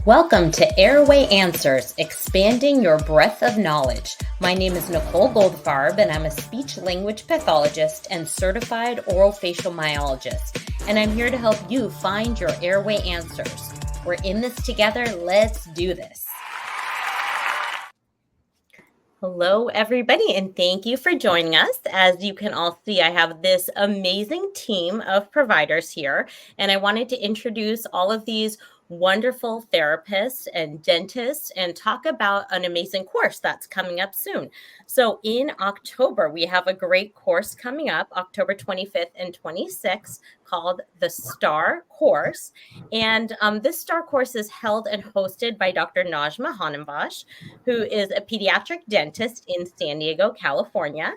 Welcome to Airway Answers, expanding your breadth of knowledge. My name is Nicole Goldfarb, and I'm a speech-language pathologist and certified orofacial myologist. And I'm here to help you find your airway answers. We're in this together. Let's do this. Hello, everybody, and thank you for joining us. As you can all see, I have this amazing team of providers here, and I wanted to introduce all of these wonderful therapists and dentists and talk about an amazing course that's coming up soon. So in October, we have a great course coming up, October 25th and 26th, called the STAR course. And this STAR course is held and hosted by Dr. Najma Hanenbosch, who is a pediatric dentist in San Diego, California.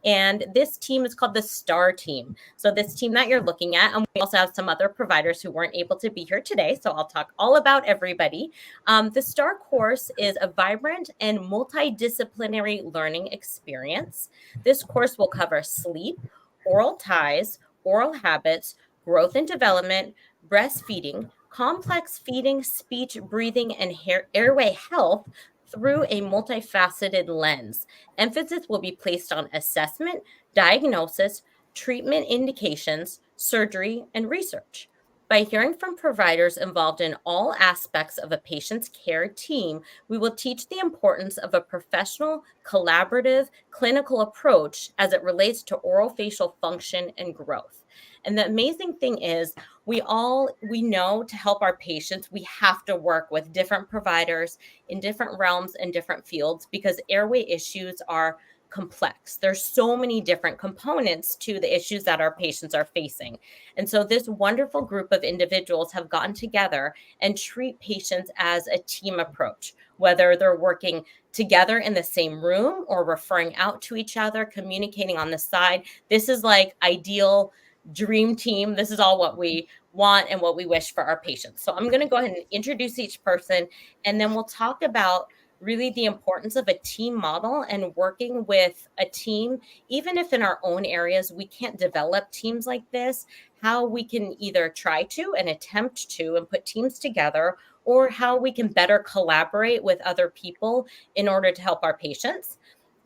And this team is called the STAR team. So this team that you're looking at, and we also have some other providers who weren't able to be here today. So I'll talk all about everybody. The STAR course is a vibrant and multidisciplinary learning experience. This course will cover sleep, oral ties, oral habits, growth and development, breastfeeding, complex feeding, speech, breathing, and airway health through a multifaceted lens. Emphasis will be placed on assessment, diagnosis, treatment indications, surgery, and research. By hearing from providers involved in all aspects of a patient's care team, we will teach the importance of a professional, collaborative, clinical approach as it relates to orofacial function and growth. And the amazing thing is, we know to help our patients, we have to work with different providers in different realms and different fields because airway issues are complex. There's so many different components to the issues that our patients are facing. And so this wonderful group of individuals have gotten together and treat patients as a team approach, whether they're working together in the same room or referring out to each other, communicating on the side. This is like ideal dream team. This is all what we want and what we wish for our patients. So I'm going to go ahead and introduce each person, and then we'll talk about really the importance of a team model and working with a team, even if in our own areas we can't develop teams like this, how we can either try to and attempt to and put teams together, or how we can better collaborate with other people in order to help our patients.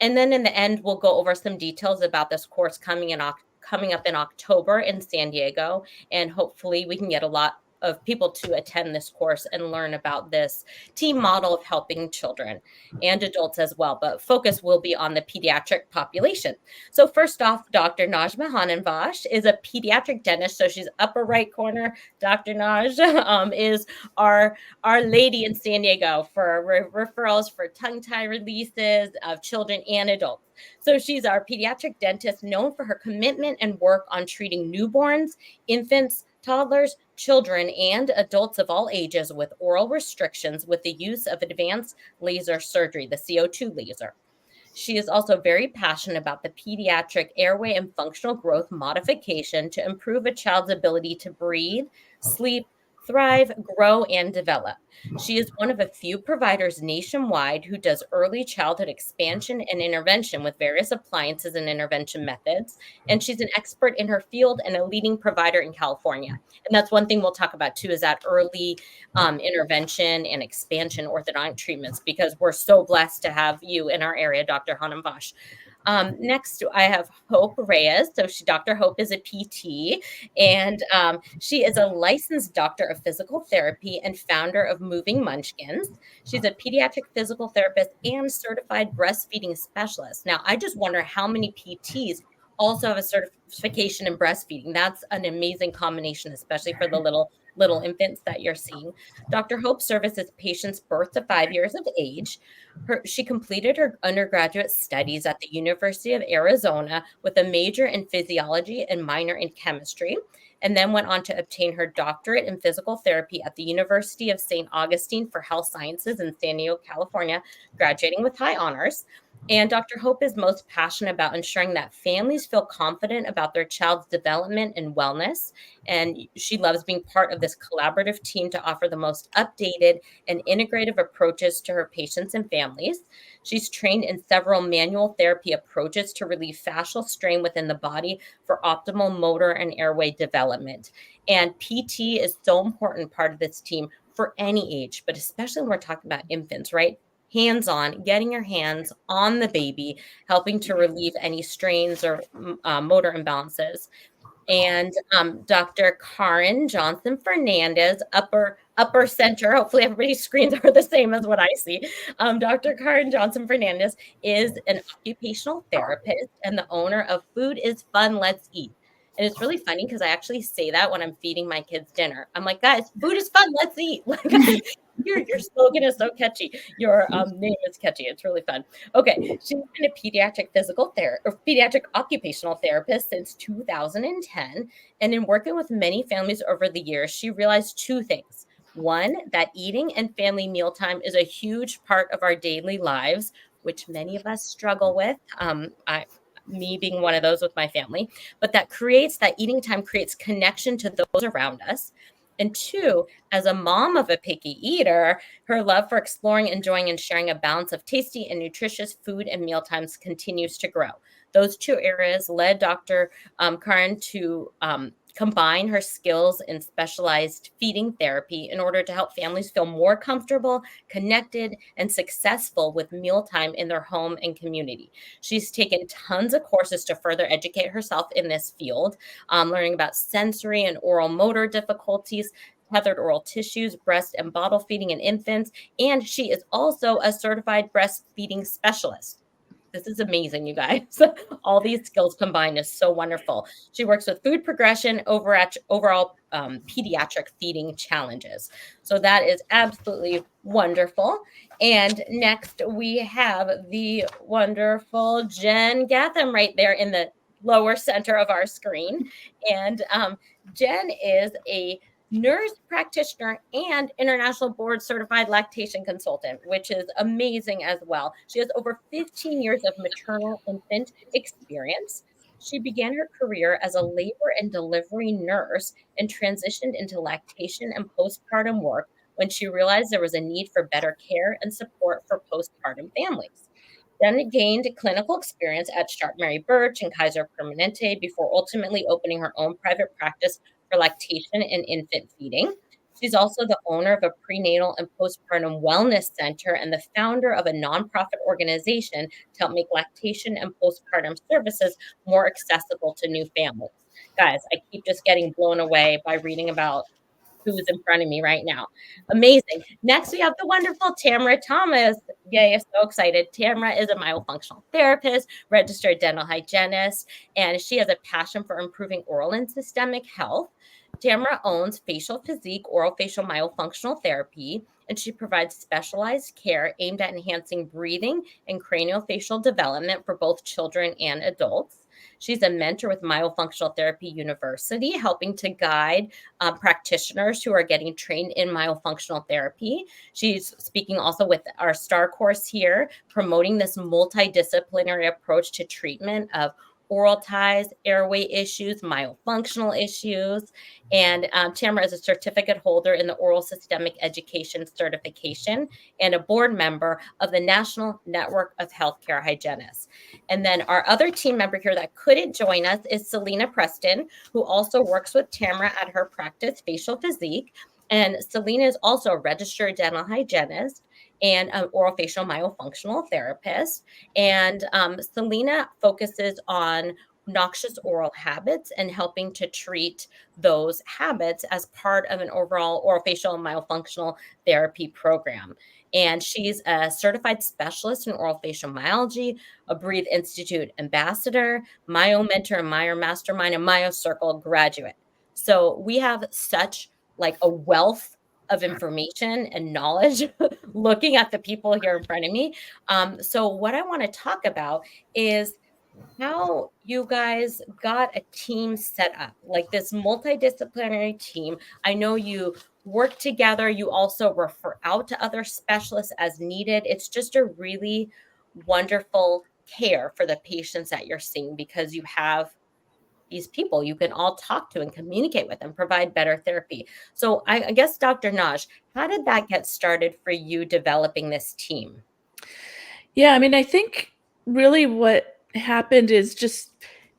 And then in the end, we'll go over some details about this course coming up in October in San Diego, and hopefully we can get a lot of people to attend this course and learn about this team model of helping children and adults as well, but focus will be on the pediatric population. So first off, Dr. Najma Hanenbosch is a pediatric dentist, so she's upper right corner. Dr. Naj is our lady in San Diego for referrals for tongue tie releases of children and adults. So she's our pediatric dentist known for her commitment and work on treating newborns, infants, toddlers, children, and adults of all ages with oral restrictions with the use of advanced laser surgery, the CO2 laser. She is also very passionate about the pediatric airway and functional growth modification to improve a child's ability to breathe, sleep, thrive, grow, and develop. She is one of a few providers nationwide who does early childhood expansion and intervention with various appliances and intervention methods. And she's an expert in her field and a leading provider in California. And that's one thing we'll talk about too, is that early intervention and expansion orthodontic treatments, because we're so blessed to have you in our area, Dr. Hanenbosch. Next, I have Hope Reyes. So Dr. Hope is a PT, and she is a licensed doctor of physical therapy and founder of Moving Munchkins. She's a pediatric physical therapist and certified breastfeeding specialist. Now, I just wonder how many PTs also have a certification in breastfeeding. That's an amazing combination, especially for the little infants that you're seeing. Dr. Hope services patients birth to 5 years of age. She completed her undergraduate studies at the University of Arizona with a major in physiology and minor in chemistry, and then went on to obtain her doctorate in physical therapy at the University of St. Augustine for Health Sciences in San Diego, California, graduating with high honors. And Dr. Hope is most passionate about ensuring that families feel confident about their child's development and wellness. And she loves being part of this collaborative team to offer the most updated and integrative approaches to her patients and families. She's trained in several manual therapy approaches to relieve fascial strain within the body for optimal motor and airway development. And PT is so important part of this team for any age, but especially when we're talking about infants, right? Hands-on, getting your hands on the baby, helping to relieve any strains or motor imbalances. And Dr. Karen Johnson Fernandez, upper center. Hopefully, everybody's screens are the same as what I see. Dr. Karen Johnson Fernandez is an occupational therapist and the owner of Food is Fun, Let's Eat. And it's really funny because I actually say that when I'm feeding my kids dinner. I'm like, guys, food is fun. Let's eat. Like, your slogan is so catchy. Your name is catchy. It's really fun. Okay, she's been a pediatric occupational therapist since 2010, and in working with many families over the years, she realized two things. One, that eating and family mealtime is a huge part of our daily lives, which many of us struggle with. Me being one of those with my family, but that eating time creates connection to those around us. And two, as a mom of a picky eater, her love for exploring, enjoying, and sharing a balance of tasty and nutritious food and meal times continues to grow. Those two areas led Dr. Karin to combine her skills in specialized feeding therapy in order to help families feel more comfortable, connected, and successful with mealtime in their home and community. She's taken tons of courses to further educate herself in this field, learning about sensory and oral motor difficulties, tethered oral tissues, breast and bottle feeding in infants, and she is also a certified breastfeeding specialist. This is amazing, you guys. All these skills combined is so wonderful. She works with food progression, overall pediatric feeding challenges. So that is absolutely wonderful. And next, we have the wonderful Jen Gatham right there in the lower center of our screen. And Jen is a nurse practitioner and international board certified lactation consultant, which is amazing as well. She has over 15 years of maternal infant experience. She began her career as a labor and delivery nurse and transitioned into lactation and postpartum work when she realized there was a need for better care and support for postpartum families. Then gained clinical experience at Sharp Mary Birch and Kaiser Permanente before ultimately opening her own private practice for lactation and infant feeding. She's also the owner of a prenatal and postpartum wellness center and the founder of a nonprofit organization to help make lactation and postpartum services more accessible to new families. Guys, I keep just getting blown away by reading about who's in front of me right now. Amazing. Next, we have the wonderful Tamara Thomas. Yay, I'm so excited. Tamara is a myofunctional therapist, registered dental hygienist, and she has a passion for improving oral and systemic health. Tamara owns Facial Physique Oral Facial Myofunctional Therapy, and she provides specialized care aimed at enhancing breathing and craniofacial development for both children and adults. She's a mentor with Myofunctional Therapy University, helping to guide practitioners who are getting trained in myofunctional therapy. She's speaking also with our STAR course here, promoting this multidisciplinary approach to treatment of oral ties, airway issues, myofunctional issues. And Tamara is a certificate holder in the Oral Systemic Education Certification and a board member of the National Network of Healthcare Hygienists. And then our other team member here that couldn't join us is Selena Preston, who also works with Tamara at her practice, Facial Physique. And Selena is also a registered dental hygienist and an oral facial myofunctional therapist. And Selena focuses on noxious oral habits and helping to treat those habits as part of an overall oral facial myofunctional therapy program. And she's a certified specialist in oral facial myology, a Breathe Institute ambassador, Myo Mentor and Myo Mastermind, and Myo Circle graduate. So we have such like a wealth of information and knowledge looking at the people here in front of me. So what I want to talk about is how you guys got a team set up, like this multidisciplinary team. I know you work together. You also refer out to other specialists as needed. It's just a really wonderful care for the patients that you're seeing because you have these people you can all talk to and communicate with and provide better therapy. So I guess, Dr. Naj, how did that get started for you developing this team? Yeah, I mean, I think really what happened is just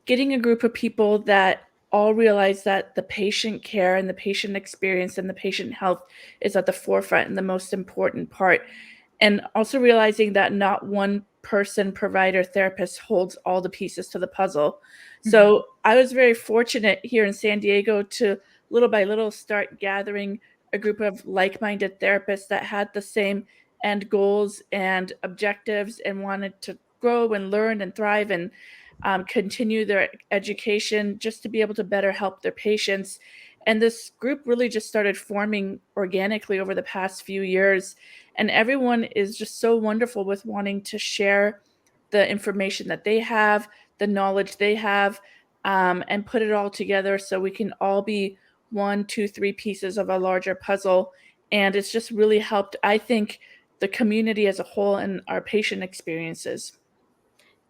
getting a group of people that all realize that the patient care and the patient experience and the patient health is at the forefront and the most important part. And also realizing that not one person, provider, therapist holds all the pieces to the puzzle. Mhm. So I was very fortunate here in San Diego to little by little start gathering a group of like-minded therapists that had the same end goals and objectives and wanted to grow and learn and thrive and continue their education just to be able to better help their patients. And this group really just started forming organically over the past few years. And everyone is just so wonderful with wanting to share the information that they have, the knowledge they have, and put it all together so we can all be one, two, three pieces of a larger puzzle. And it's just really helped, I think, the community as a whole and our patient experiences.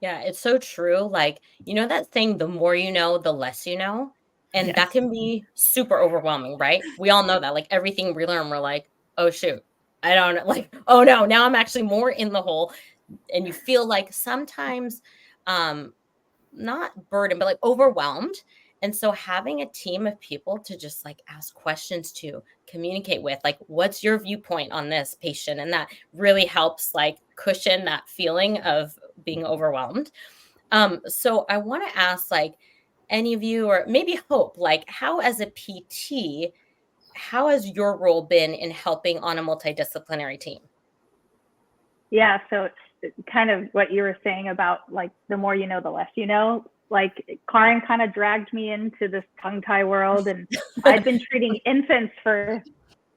Yeah, it's so true. Like, you know that saying, the more you know, the less you know? And that Yes. can be super overwhelming, right? We all know that. Like everything we learn, we're like, oh shoot, I don't know. Like, oh no, now I'm actually more in the hole. And you feel like sometimes um not burdened, but like overwhelmed. And so having a team of people to just like ask questions to communicate with, like, what's your viewpoint on this patient? And that really helps like cushion that feeling of being overwhelmed. So I want to ask like any of you or maybe Hope, like how as a PT, how has your role been in helping on a multidisciplinary team? Yeah, so it's kind of what you were saying about like the more you know, the less you know. Like Karin kind of dragged me into this tongue tie world, and I'd been treating infants for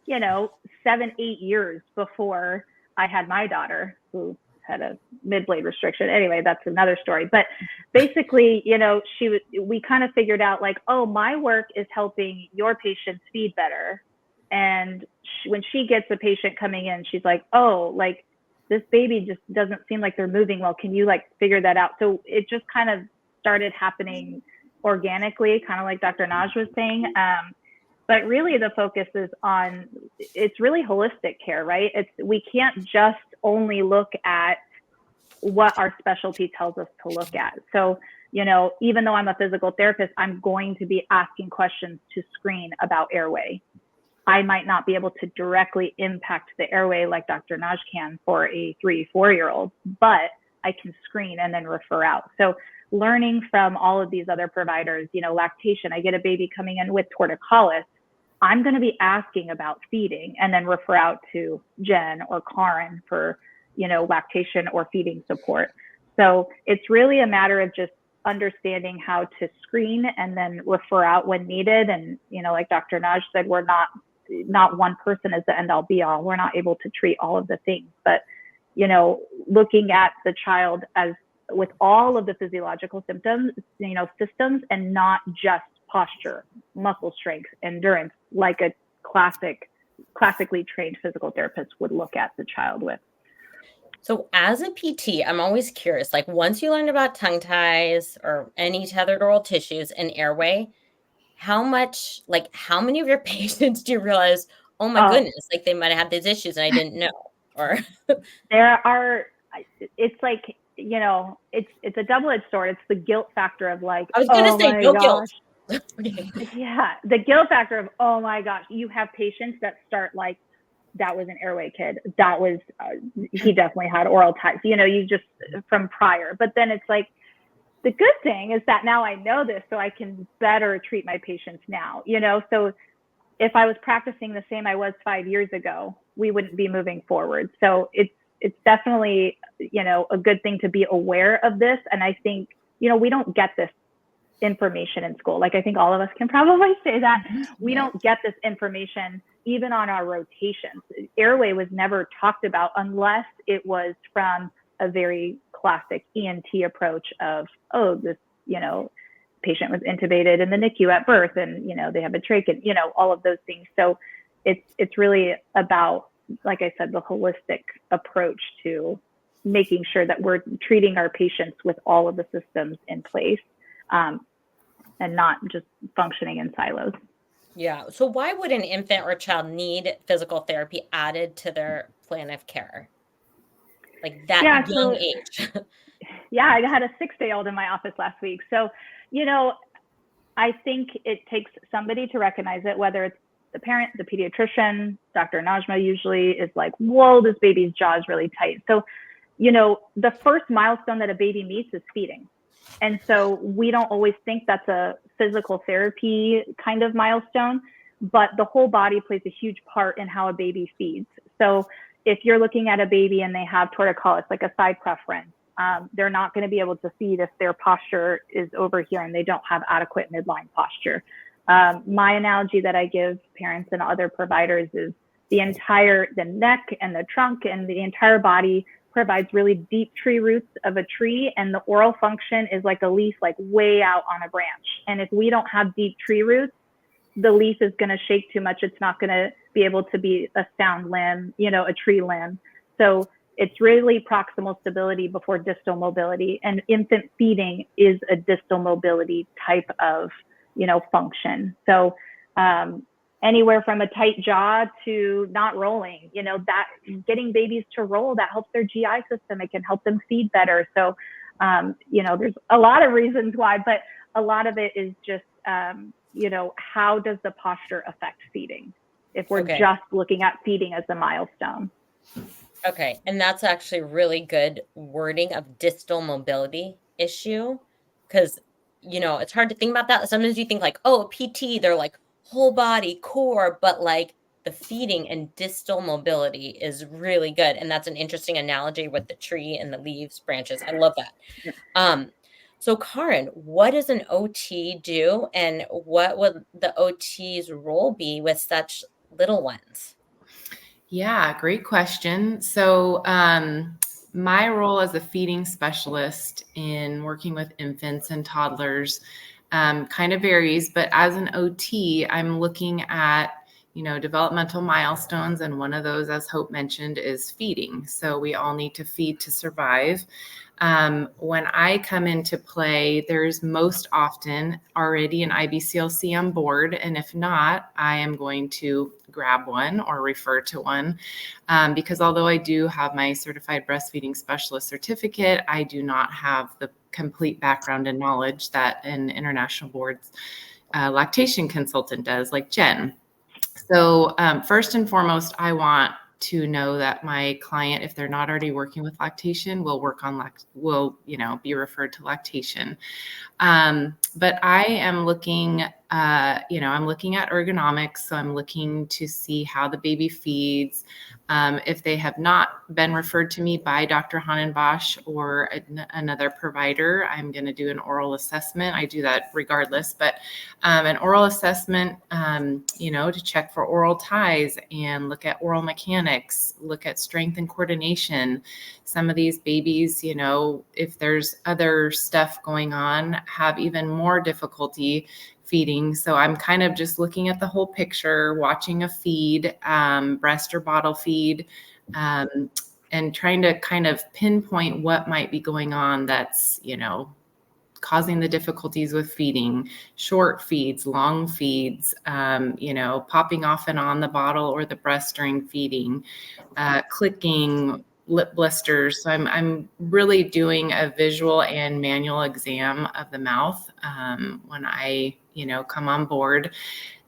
7, 8 years before I had my daughter, who had a mid-blade restriction. Anyway, that's another story. But basically, we kind of figured out like, oh, my work is helping your patients feed better. And when she gets a patient coming in, she's like, oh, like this baby just doesn't seem like they're moving well. Can you like figure that out? So it just kind of started happening organically, kind of like Dr. Naj was saying. But really the focus is on, it's really holistic care, right? We can't just only look at what our specialty tells us to look at. So, even though I'm a physical therapist, I'm going to be asking questions to screen about airway. I might not be able to directly impact the airway like Dr. Naj can for a 3, 4-year-old, but I can screen and then refer out. So learning from all of these other providers, lactation, I get a baby coming in with torticollis, I'm going to be asking about feeding and then refer out to Jen or Karin for, lactation or feeding support. So it's really a matter of just understanding how to screen and then refer out when needed. And, like Dr. Naj said, we're not one person is the end all be all. We're not able to treat all of the things, but, looking at the child as with all of the physiological symptoms, systems, and not just posture, muscle strength, endurance, like a classically trained physical therapist would look at the child with. So as a PT, I'm always curious, like once you learned about tongue ties or any tethered oral tissues and airway, how many of your patients do you realize, oh my Oh, goodness, like they might have had these issues and I didn't know? Or there are, it's like, it's a double-edged sword. It's the guilt factor of like, I was gonna oh say my no gosh. guilt. Okay. Yeah, the guilt factor of, oh my gosh, you have patients that start like, that was an airway kid. That was, he definitely had oral ties, you just from prior. But then it's like, the good thing is that now I know this, so I can better treat my patients now, So if I was practicing the same I was 5 years ago, we wouldn't be moving forward. So it's definitely, a good thing to be aware of this. And I think, we don't get this information in school. Like I think all of us can probably say that we don't get this information even on our rotations. Airway was never talked about unless it was from a very classic ENT approach of, oh, this, patient was intubated in the NICU at birth and, they have a trach and, all of those things. So it's really about, like I said, the holistic approach to making sure that we're treating our patients with all of the systems in place. And not just functioning in silos. Yeah. So why would an infant or child need physical therapy added to their plan of care? Like that Yeah, young so age. yeah, I had a 6-day-old in my office last week. So, I think it takes somebody to recognize it, whether it's the parent, the pediatrician. Dr. Najma usually is like, whoa, this baby's jaw is really tight. So, the first milestone that a baby meets is feeding. And so we don't always think that's a physical therapy kind of milestone, but the whole body plays a huge part in how a baby feeds. So if you're looking at a baby and they have torticollis, like a side preference, they're not going to be able to feed if their posture is over here and they don't have adequate midline posture. My analogy that I give parents and other providers is the neck and the trunk and the entire body provides really deep tree roots of a tree, and the oral function is like a leaf, like way out on a branch. And if we don't have deep tree roots, the leaf is going to shake too much. It's not going to be able to be a sound limb, a tree limb. So it's really proximal stability before distal mobility, and infant feeding is a distal mobility type of, function. So anywhere from a tight jaw to not rolling, that getting babies to roll, that helps their GI system. It can help them feed better. So, there's a lot of reasons why, but a lot of it is just, how does the posture affect feeding? If we're just looking at feeding as a milestone. Okay. And that's actually really good wording of distal mobility issue. Because, it's hard to think about that. Sometimes you think like, oh, PT, they're like whole body, core, but like the feeding and distal mobility is really good. And that's an interesting analogy with the tree and the leaves, branches. I love that. So Karen, what does an OT do, and what would the OT's role be with such little ones? Yeah, great question. So my role as a feeding specialist in working with infants and toddlers kind of varies, but as an OT, I'm looking at developmental milestones. And one of those, as Hope mentioned, is feeding. So we all need to feed to survive. When I come into play, there's most often already an IBCLC on board. And if not, I am going to grab one or refer to one. Because although I do have my certified breastfeeding specialist certificate, I do not have the complete background and knowledge that an international board's lactation consultant does, like Jen. So first and foremost, I want to know that my client, if they're not already working with lactation, will work on be referred to lactation. But I am looking, I'm looking at ergonomics. So I'm looking to see how the baby feeds. If they have not been referred to me by Dr. Hannenbosch or another provider, I'm going to do an oral assessment. I do that regardless, but an oral assessment, to check for oral ties and look at oral mechanics, look at strength and coordination. Some of these babies, if there's other stuff going on, have even more difficulty feeding. So I'm kind of just looking at the whole picture, watching a feed, breast or bottle feed, and trying to kind of pinpoint what might be going on that's, causing the difficulties with feeding, short feeds, long feeds, popping off and on the bottle or the breast during feeding, clicking, lip blisters. So I'm really doing a visual and manual exam of the mouth when I, come on board.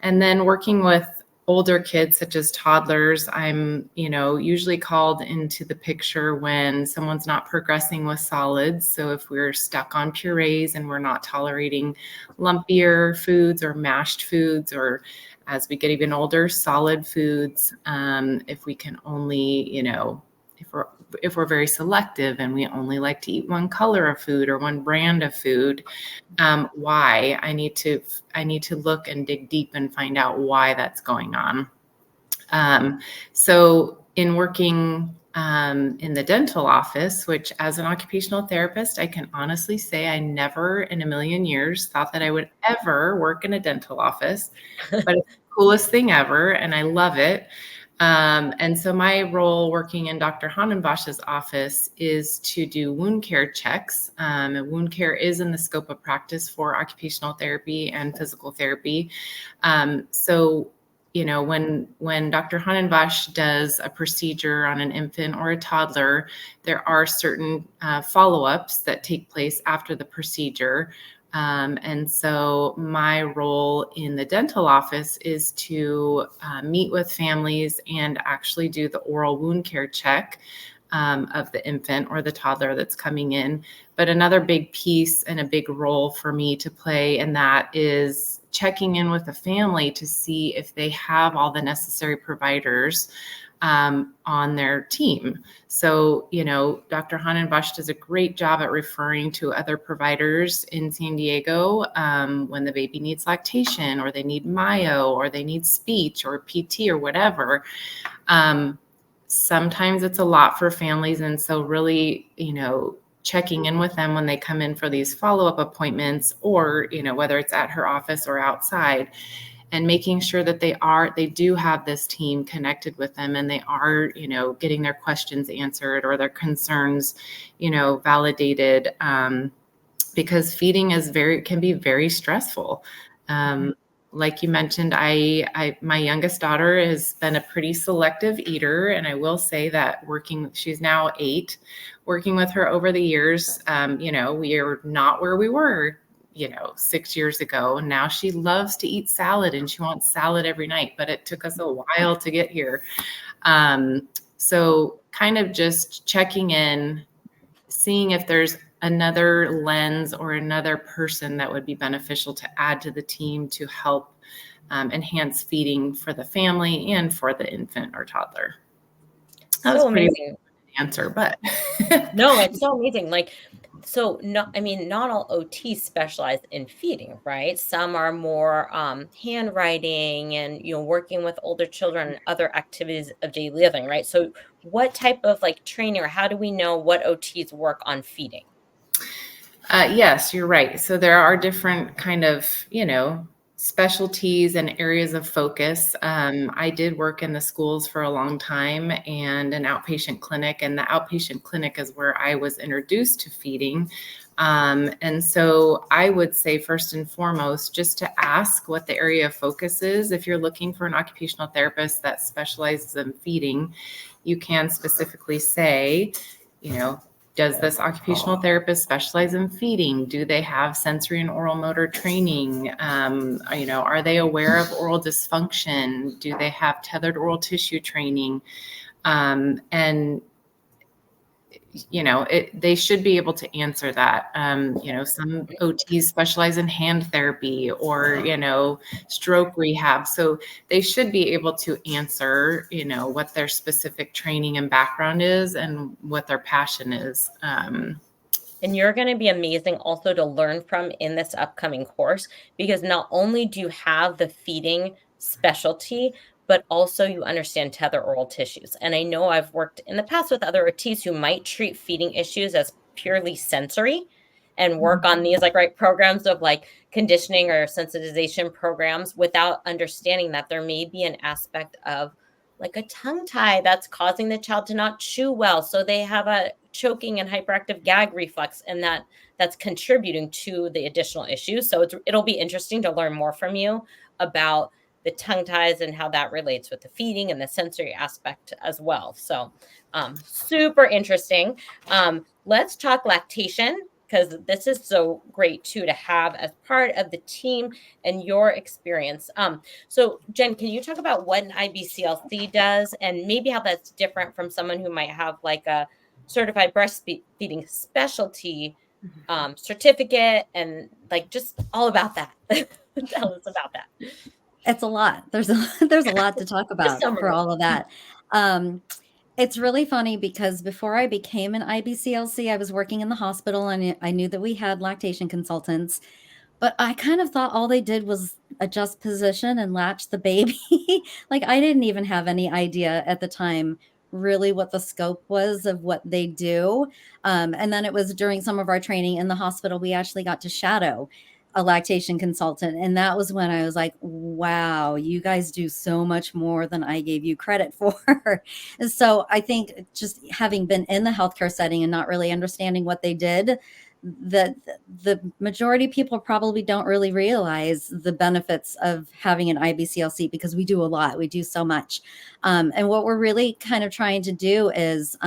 And then working with older kids, such as toddlers, I'm, usually called into the picture when someone's not progressing with solids. So if we're stuck on purees and we're not tolerating lumpier foods or mashed foods, or as we get even older, solid foods, if we can only, if we're very selective and we only like to eat one color of food or one brand of food, why? I need to look and dig deep and find out why that's going on. So in working in the dental office, which as an occupational therapist, I can honestly say I never in a million years thought that I would ever work in a dental office, but it's the coolest thing ever, and I love it. And so my role working in Dr. Hannenbosch's office is to do wound care checks. And wound care is in the scope of practice for occupational therapy and physical therapy. So, when Dr. Hannenbosch does a procedure on an infant or a toddler, there are certain follow-ups that take place after the procedure. And so my role in the dental office is to meet with families and actually do the oral wound care check of the infant or the toddler that's coming in. But another big piece and a big role for me to play in that is checking in with the family to see if they have all the necessary providers on their team. So, Dr. Hanenbosch does a great job at referring to other providers in San Diego when the baby needs lactation or they need myo or they need speech or PT or whatever. Sometimes it's a lot for families. And so really, checking in with them when they come in for these follow-up appointments or, whether it's at her office or outside, and making sure that they do have this team connected with them and they are, getting their questions answered or their concerns, validated, because feeding can be very stressful. Like you mentioned, my youngest daughter has been a pretty selective eater. And I will say that she's now 8, working with her over the years, we are not where we were 6 years ago. Now she loves to eat salad and she wants salad every night, but it took us a while to get here. So kind of just checking in, seeing if there's another lens or another person that would be beneficial to add to the team to help enhance feeding for the family and for the infant or toddler. That was amazing answer, but no, it's so amazing. Not all OTs specialize in feeding, right? Some are more handwriting and working with older children and other activities of daily living, right? So what type of training, or how do we know what OTs work on feeding? Yes, you're right. So there are different kind of specialties and areas of focus. I did work in the schools for a long time and an outpatient clinic, and the outpatient clinic is where I was introduced to feeding. And so I would say first and foremost, just to ask what the area of focus is. If you're looking for an occupational therapist that specializes in feeding, you can specifically say, does this occupational therapist specialize in feeding? Do they have sensory and oral motor training? Are they aware of oral dysfunction? Do they have tethered oral tissue training? And they should be able to answer that. Some OTs specialize in hand therapy or, stroke rehab. So they should be able to answer, what their specific training and background is and what their passion is. And you're going to be amazing also to learn from in this upcoming course, because not only do you have the feeding specialty, but also you understand tether oral tissues. And I know I've worked in the past with other OTs who might treat feeding issues as purely sensory and work on these programs of conditioning or sensitization programs without understanding that there may be an aspect of a tongue tie that's causing the child to not chew well. So they have a choking and hyperactive gag reflex, and that's contributing to the additional issues. So it'll be interesting to learn more from you about the tongue ties and how that relates with the feeding and the sensory aspect as well. So super interesting. Let's talk lactation, because this is so great too to have as part of the team and your experience. So Jen, can you talk about what an IBCLC does and maybe how that's different from someone who might have a certified breastfeeding specialty certificate, and just all about that? Tell us about that. It's a lot. There's a lot to talk about for all of that. It's really funny because before I became an IBCLC, I was working in the hospital and I knew that we had lactation consultants, but I kind of thought all they did was adjust position and latch the baby. I didn't even have any idea at the time really what the scope was of what they do. And then it was during some of our training in the hospital, we actually got to shadow a lactation consultant. And that was when I was like, wow, you guys do so much more than I gave you credit for. And so I think just having been in the healthcare setting and not really understanding what they did, that the majority of people probably don't really realize the benefits of having an IBCLC, because we do a lot. We do so much. And what we're really kind of trying to do is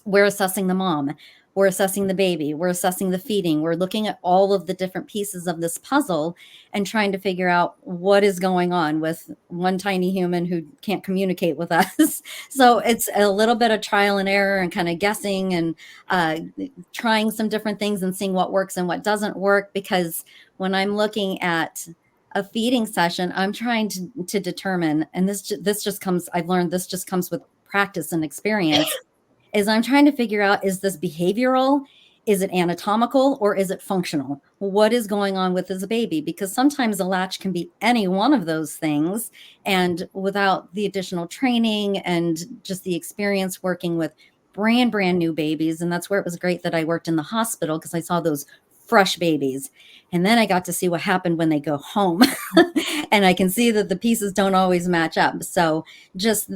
we're assessing the mom. we're assessing the baby, we're assessing the feeding, we're looking at all of the different pieces of this puzzle and trying to figure out what is going on with one tiny human who can't communicate with us. So it's a little bit of trial and error and kind of guessing and trying some different things and seeing what works and what doesn't work. Because when I'm looking at a feeding session, I'm trying to determine, and this just comes, I've learned this just comes with practice and experience, is I'm trying to figure out, is this behavioral? Is it anatomical, or is it functional? What is going on with this baby? Because sometimes a latch can be any one of those things. And without the additional training and just the experience working with brand new babies, and that's where it was great that I worked in the hospital, because I saw those fresh babies. And then I got to see what happened when they go home. And I can see that the pieces don't always match up. So just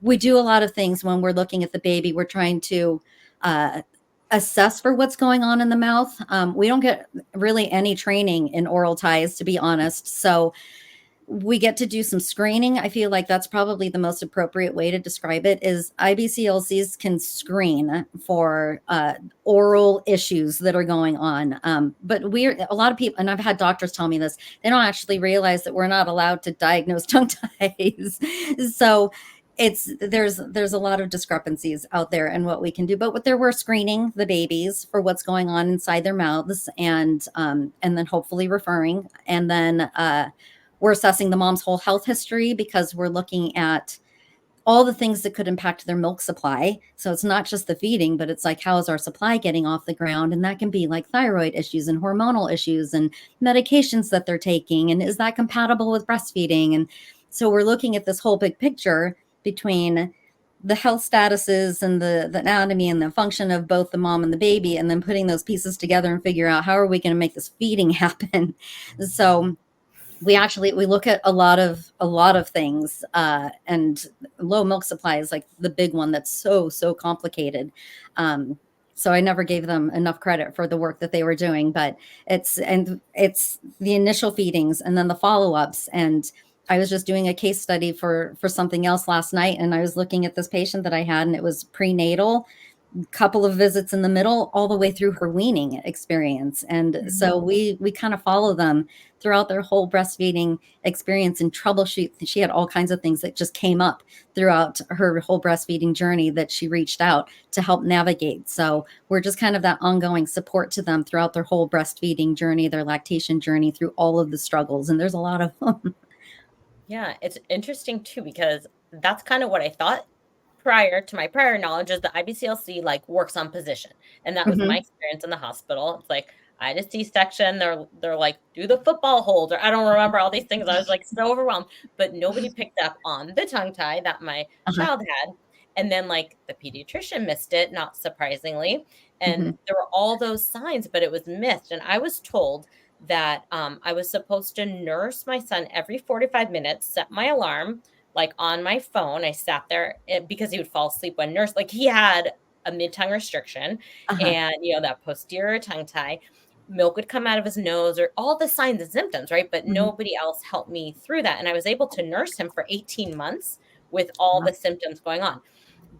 we do a lot of things when we're looking at the baby. We're trying to assess for what's going on in the mouth. We don't get really any training in oral ties, to be honest. So we get to do some screening. I feel like that's probably the most appropriate way to describe it, is IBCLCs can screen for oral issues that are going on. But a lot of people, and I've had doctors tell me this, they don't actually realize that we're not allowed to diagnose tongue ties. So there's a lot of discrepancies out there in what we can do. But we're screening the babies for what's going on inside their mouths, and then hopefully referring. And then we're assessing the mom's whole health history, because we're looking at all the things that could impact their milk supply. So it's not just the feeding, but it's like, how is our supply getting off the ground? And that can be like thyroid issues and hormonal issues and medications that they're taking. And is that compatible with breastfeeding? And so we're looking at this whole big picture between the health statuses and the anatomy and the function of both the mom and the baby, and then putting those pieces together and figure out, how are we going to make this feeding happen? So we look at a lot of things, and low milk supply is like the big one that's so complicated. So I never gave them enough credit for the work that they were doing, but it's the initial feedings and then the follow-ups. And I was just doing a case study for something else last night, and I was looking at this patient that I had, and it was prenatal, couple of visits in the middle, all the way through her weaning experience. And so we kind of follow them throughout their whole breastfeeding experience and troubleshoot. She had all kinds of things that just came up throughout her whole breastfeeding journey that she reached out to help navigate. So we're just kind of that ongoing support to them throughout their whole breastfeeding journey, their lactation journey, through all of the struggles. And there's a lot of them. Yeah, it's interesting too, because that's kind of what I thought prior to my prior knowledge, is the IBCLC like works on position. And that was my experience in the hospital. It's like, I had a C-section. They're like, do the football hold, or I don't remember all these things. I was like so overwhelmed, but nobody picked up on the tongue tie that my child had. And then like the pediatrician missed it, not surprisingly. And there were all those signs, but it was missed. And I was told that I was supposed to nurse my son every 45 minutes, set my alarm like on my phone. I sat there because he would fall asleep when nursed. Like, he had a mid-tongue restriction and, that posterior tongue tie. Milk would come out of his nose, or all the signs and symptoms, right? But nobody else helped me through that. And I was able to nurse him for 18 months with all the symptoms going on.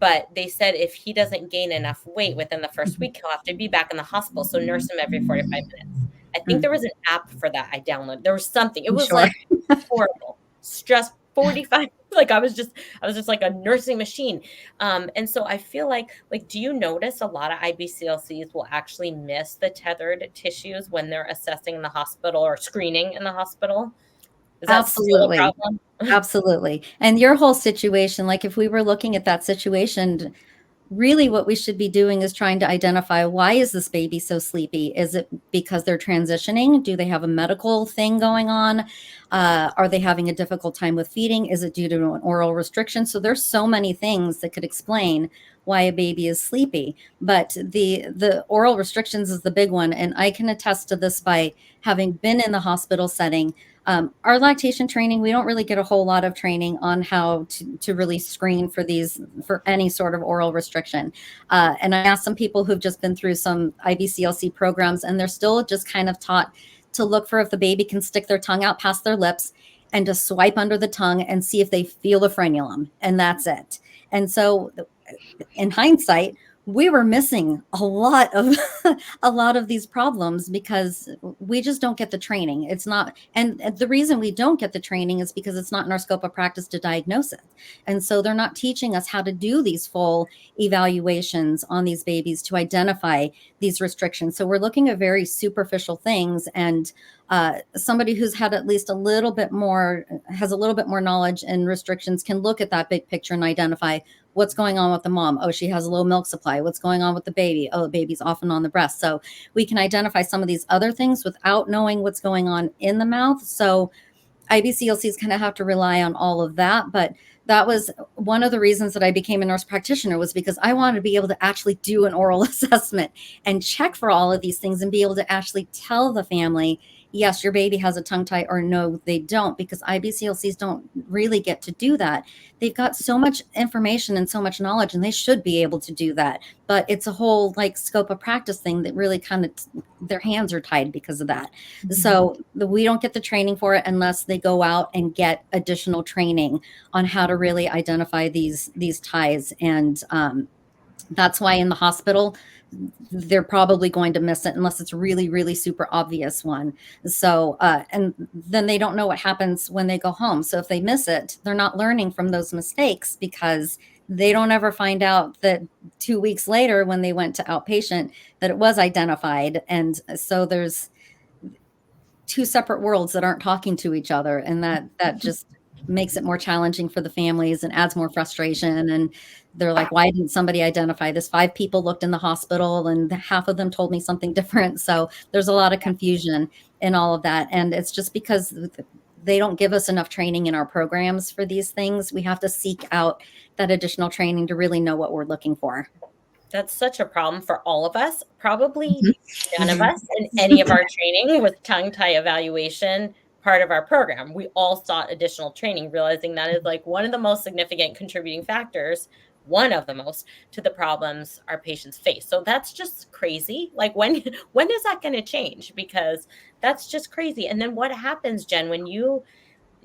But they said if he doesn't gain enough weight within the first week, he'll have to be back in the hospital. So nurse him every 45 minutes. I think there was an app for that I downloaded. There was something. It was like horrible. Stress 45. Like I was just like a nursing machine. And so I feel like, do you notice a lot of IBCLCs will actually miss the tethered tissues when they're assessing in the hospital or screening in the hospital? Is that still a problem? Absolutely. And your whole situation, like if we were looking at that situation, really what we should be doing is trying to identify, why is this baby so sleepy? Is it because they're transitioning? Do they have a medical thing going on? Are they having a difficult time with feeding? Is it due to an oral restriction? So there's so many things that could explain why a baby is sleepy. But the oral restrictions is the big one. And I can attest to this by having been in the hospital setting. Our lactation training, we don't really get a whole lot of training on how to really screen for any sort of oral restriction. And I asked some people who've just been through some IBCLC programs, and they're still just kind of taught to look for if the baby can stick their tongue out past their lips and to swipe under the tongue and see if they feel the frenulum. And that's it. And so in hindsight, we were missing a lot of a lot of these problems because we just don't get the training. It's not, and the reason we don't get the training is because it's not in our scope of practice to diagnose it. And so they're not teaching us how to do these full evaluations on these babies to identify these restrictions. So we're looking at very superficial things, and somebody who's had at least a little bit more, has a little bit more knowledge and restrictions can look at that big picture and identify what's going on with the mom. Oh, she has a low milk supply. What's going on with the baby? Oh, the baby's often on the breast. So we can identify some of these other things without knowing what's going on in the mouth. So IBCLCs kind of have to rely on all of that. But that was one of the reasons that I became a nurse practitioner, was because I wanted to be able to actually do an oral assessment and check for all of these things and be able to actually tell the family, yes, your baby has a tongue tie, or no, they don't, because IBCLCs don't really get to do that. They've got so much information and so much knowledge, and they should be able to do that. But it's a whole like scope of practice thing that really kind of their hands are tied because of that. Mm-hmm. So we don't get the training for it unless they go out and get additional training on how to really identify these ties. And that's why in the hospital, they're probably going to miss it unless it's really, really super obvious one. So, and then they don't know what happens when they go home. So if they miss it, they're not learning from those mistakes, because they don't ever find out that 2 weeks later when they went to outpatient that it was identified. And so there's two separate worlds that aren't talking to each other. And that just makes it more challenging for the families and adds more frustration. And they're like, why didn't somebody identify this? 5 people looked in the hospital and half of them told me something different. So there's a lot of confusion in all of that. And it's just because they don't give us enough training in our programs for these things. We have to seek out that additional training to really know what we're looking for. That's such a problem for all of us. Probably none of us in any of our training was tongue tie evaluation part of our program. We all sought additional training, realizing that is like one of the most significant contributing factors, one of the most, to the problems our patients face. So that's just crazy. Like when is that going to change? Because that's just crazy. And then what happens, Jen, when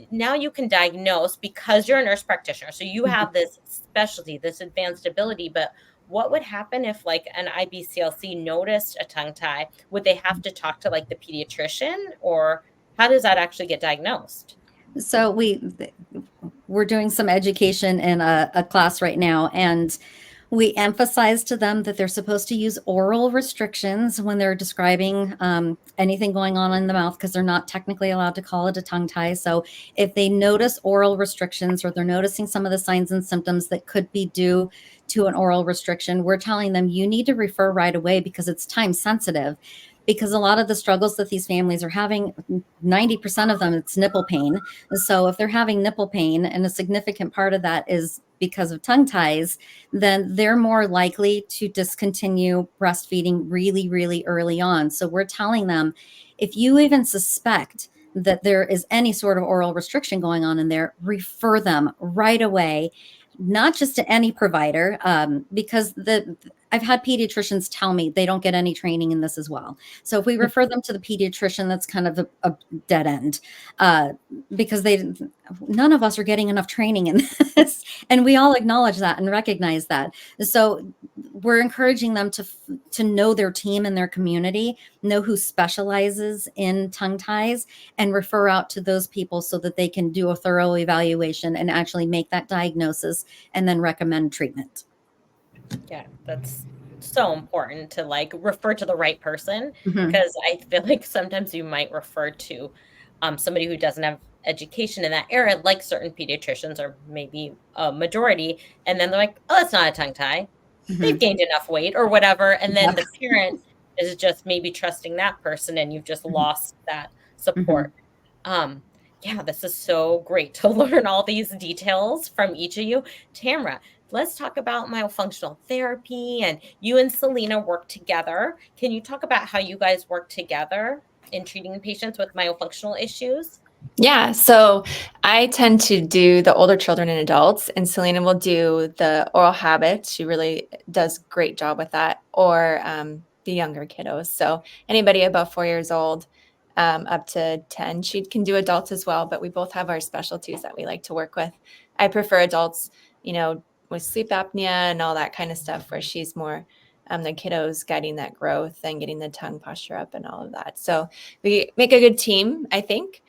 now you can diagnose because you're a nurse practitioner. So you have this specialty, this advanced ability, but what would happen if like an IBCLC noticed a tongue tie? Would they have to talk to like the pediatrician, or how does that actually get diagnosed? So we're doing some education in a class right now, and we emphasize to them that they're supposed to use oral restrictions when they're describing anything going on in the mouth, because they're not technically allowed to call it a tongue tie. So if they notice oral restrictions, or they're noticing some of the signs and symptoms that could be due to an oral restriction, we're telling them you need to refer right away, because it's time sensitive. Because a lot of the struggles that these families are having, 90% of them, it's nipple pain. So if they're having nipple pain, and a significant part of that is because of tongue ties, then they're more likely to discontinue breastfeeding really, really early on. So we're telling them, if you even suspect that there is any sort of oral restriction going on in there, refer them right away, not just to any provider, because I've had pediatricians tell me they don't get any training in this as well. So if we refer them to the pediatrician, that's kind of a dead end, because none of us are getting enough training in this, and we all acknowledge that and recognize that. So we're encouraging them to know their team and their community, know who specializes in tongue ties, and refer out to those people so that they can do a thorough evaluation and actually make that diagnosis and then recommend treatment. Yeah, that's so important to like refer to the right person, because I feel like sometimes you might refer to somebody who doesn't have education in that area, like certain pediatricians, or maybe a majority, and then they're like, oh, it's not a tongue tie. They've gained enough weight or whatever. And then the parent is just maybe trusting that person, and you've just lost that support. Yeah, this is so great to learn all these details from each of you. Tamara, let's talk about myofunctional therapy, and you and Selena work together. Can you talk about how you guys work together in treating patients with myofunctional issues? Yeah, so I tend to do the older children and adults, and Selena will do the oral habits. She really does a great job with that, or the younger kiddos. So anybody above 4 years old, up to 10, she can do adults as well, but we both have our specialties that we like to work with. I prefer adults, with sleep apnea and all that kind of stuff, where she's more the kiddos guiding that growth and getting the tongue posture up and all of that. So we make a good team, I think,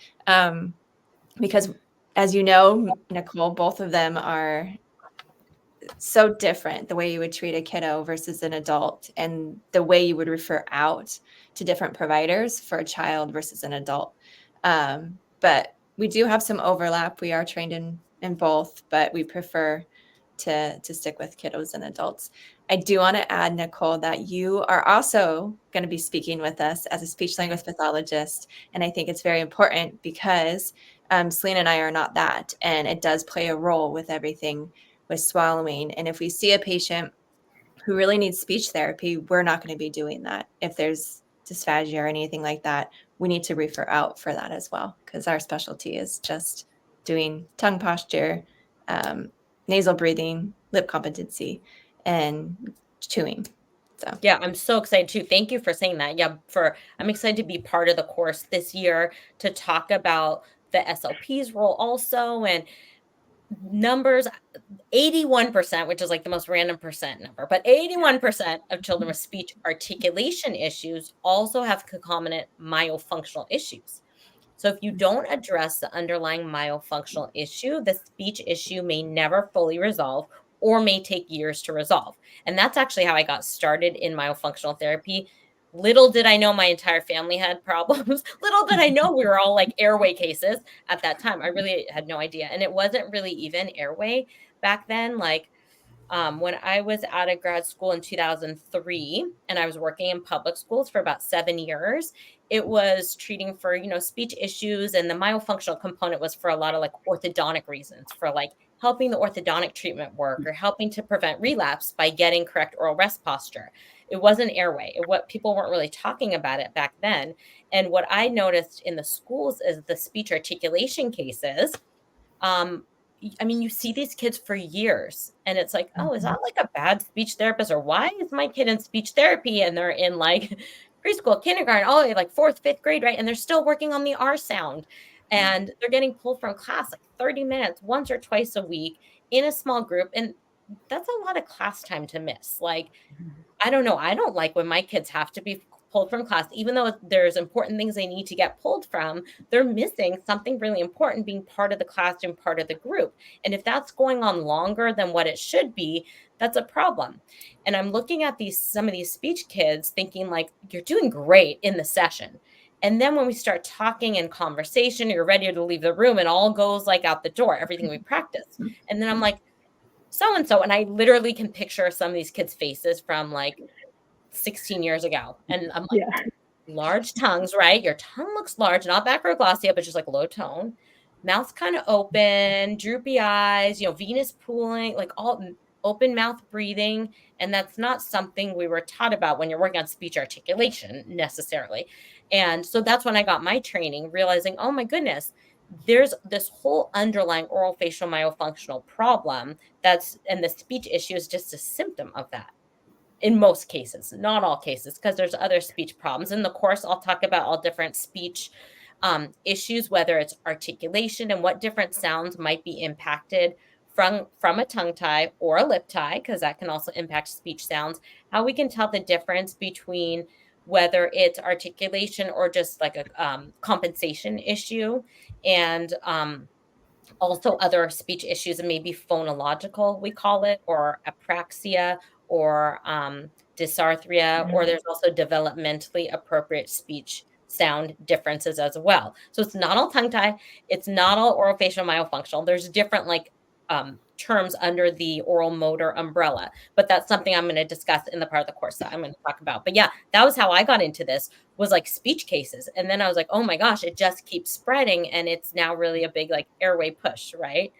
because as you know, Nicole, both of them are so different, the way you would treat a kiddo versus an adult, and the way you would refer out to different providers for a child versus an adult. But we do have some overlap. We are trained in both, but we prefer to stick with kiddos and adults. I do want to add, Nicole, that you are also going to be speaking with us as a speech language pathologist. And I think it's very important because Selena and I are not that. And it does play a role with everything with swallowing. And if we see a patient who really needs speech therapy, we're not going to be doing that. If there's dysphagia or anything like that, we need to refer out for that as well, because our specialty is just doing tongue posture, nasal breathing, lip competency, and chewing. So yeah, I'm so excited too. Thank you for saying that. Yeah, I'm excited to be part of the course this year to talk about the SLP's role also, and numbers. 81%, which is like the most random percent number, but 81% of children with speech articulation issues also have concomitant myofunctional issues. So if you don't address the underlying myofunctional issue, the speech issue may never fully resolve or may take years to resolve. And that's actually how I got started in myofunctional therapy. Little did I know my entire family had problems. Little did I know we were all like airway cases at that time. I really had no idea. And it wasn't really even airway back then. Like when I was out of grad school in 2003 and I was working in public schools for about 7 years, it was treating for, speech issues. And the myofunctional component was for a lot of like orthodontic reasons, for like helping the orthodontic treatment work or helping to prevent relapse by getting correct oral rest posture. It wasn't airway. What people weren't really talking about it back then. And what I noticed in the schools is the speech articulation cases. You see these kids for years and it's like, oh, is that like a bad speech therapist, or why is my kid in speech therapy and they're in like preschool, kindergarten, all the way like 4th, 5th grade, right? And they're still working on the R sound and they're getting pulled from class like 30 minutes once or twice a week in a small group. And that's a lot of class time to miss. Like, I don't know. I don't like when my kids have to be pulled from class, even though there's important things they need to get pulled from, they're missing something really important, being part of the classroom, part of the group. And if that's going on longer than what it should be, that's a problem. And I'm looking at some of these speech kids thinking like, you're doing great in the session. And then when we start talking in conversation, you're ready to leave the room and all goes like out the door, everything we practiced. And then I'm like, so-and-so. And I literally can picture some of these kids' faces from like 16 years ago. And I'm like, large tongues, right? Your tongue looks large, not macroglossia, but just like low tone. Mouth's kind of open, droopy eyes, venous pooling, like all open mouth breathing. And that's not something we were taught about when you're working on speech articulation necessarily. And so that's when I got my training, realizing, oh my goodness, there's this whole underlying oral facial myofunctional problem and the speech issue is just a symptom of that. In most cases, not all cases, because there's other speech problems. In the course, I'll talk about all different speech issues, whether it's articulation and what different sounds might be impacted from a tongue tie or a lip tie, because that can also impact speech sounds, how we can tell the difference between whether it's articulation or just like a compensation issue, and also other speech issues, and maybe phonological, we call it, or apraxia, or dysarthria, or there's also developmentally appropriate speech sound differences as well. So it's not all tongue tie. It's not all orofacial myofunctional. There's different terms under the oral motor umbrella, but that's something I'm going to discuss in the part of the course that I'm going to talk about. But yeah, that was how I got into this, was like speech cases. And then I was like, oh my gosh, it just keeps spreading. And it's now really a big like airway push, right?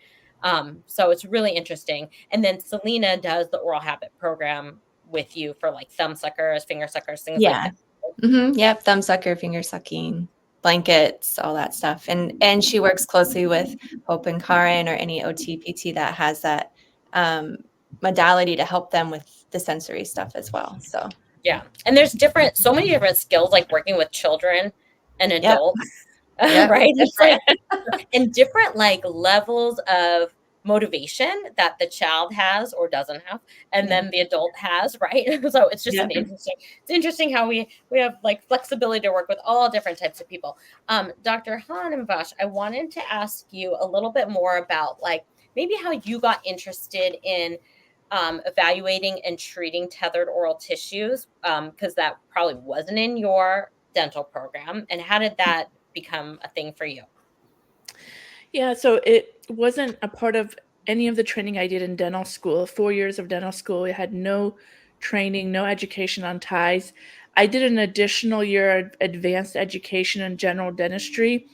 So it's really interesting. And then Selena does the oral habit program with you for like thumb suckers, finger suckers, things like that. Yep. Thumb sucker, finger sucking, blankets, all that stuff. And she works closely with Hope and Karen or any OT-PT that has that modality to help them with the sensory stuff as well. So yeah. And there's so many different skills, like working with children and adults, right? Different. And different like levels of motivation that the child has or doesn't have, and Yeah. then the adult has, right? So it's just Yeah. it's interesting how we have like flexibility to work with all different types of people. Dr. Han and Vash, I wanted to ask you a little bit more about like maybe how you got interested in evaluating and treating tethered oral tissues, because that probably wasn't in your dental program. And how did that become a thing for you? Yeah, so it wasn't a part of any of the training I did in dental school. 4 years of dental school, I had no training, no education on ties. I did an additional year of advanced education in general dentistry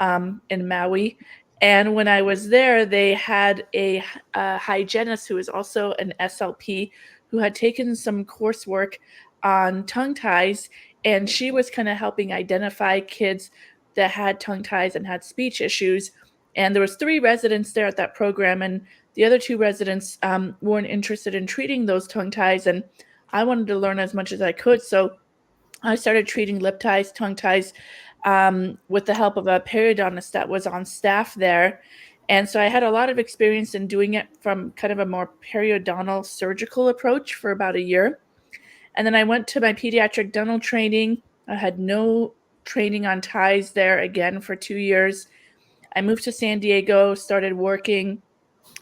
in Maui. And when I was there, they had a hygienist who was also an SLP who had taken some coursework on tongue ties. And she was kind of helping identify kids that had tongue ties and had speech issues. And there was 3 residents there at that program, and the other 2 residents weren't interested in treating those tongue ties, and I wanted to learn as much as I could. So I started treating lip ties, tongue ties, with the help of a periodontist that was on staff there. And so I had a lot of experience in doing it from kind of a more periodontal surgical approach for about a year. And then I went to my pediatric dental training. I had no training on ties there again for 2 years. I moved to San Diego, started working,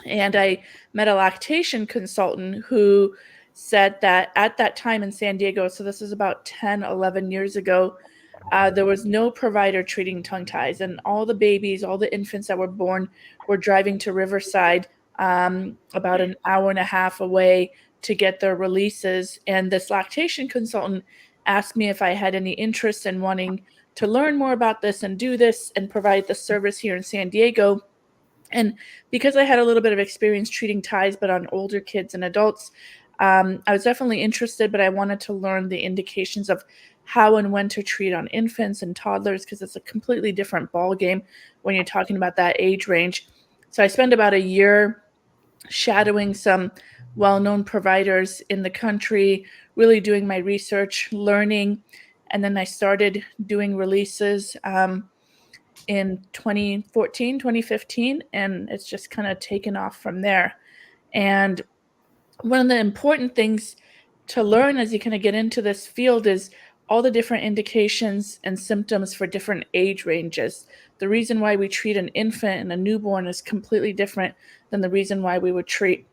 and I met a lactation consultant who said that at that time in San Diego, so this is about 10, 11 years ago, there was no provider treating tongue ties, and all the babies, all the infants that were born were driving to Riverside, about an hour and a half away to get their releases. And this lactation consultant asked me if I had any interest in wanting to learn more about this and do this and provide the service here in San Diego. And because I had a little bit of experience treating ties, but on older kids and adults, I was definitely interested, but I wanted to learn the indications of how and when to treat on infants and toddlers, because it's a completely different ball game when you're talking about that age range. So I spent about a year shadowing some well-known providers in the country, really doing my research, learning, and then I started doing releases in 2014, 2015, and it's just kind of taken off from there. And one of the important things to learn as you kind of get into this field is all the different indications and symptoms for different age ranges. The reason why we treat an infant and a newborn is completely different than the reason why we would treat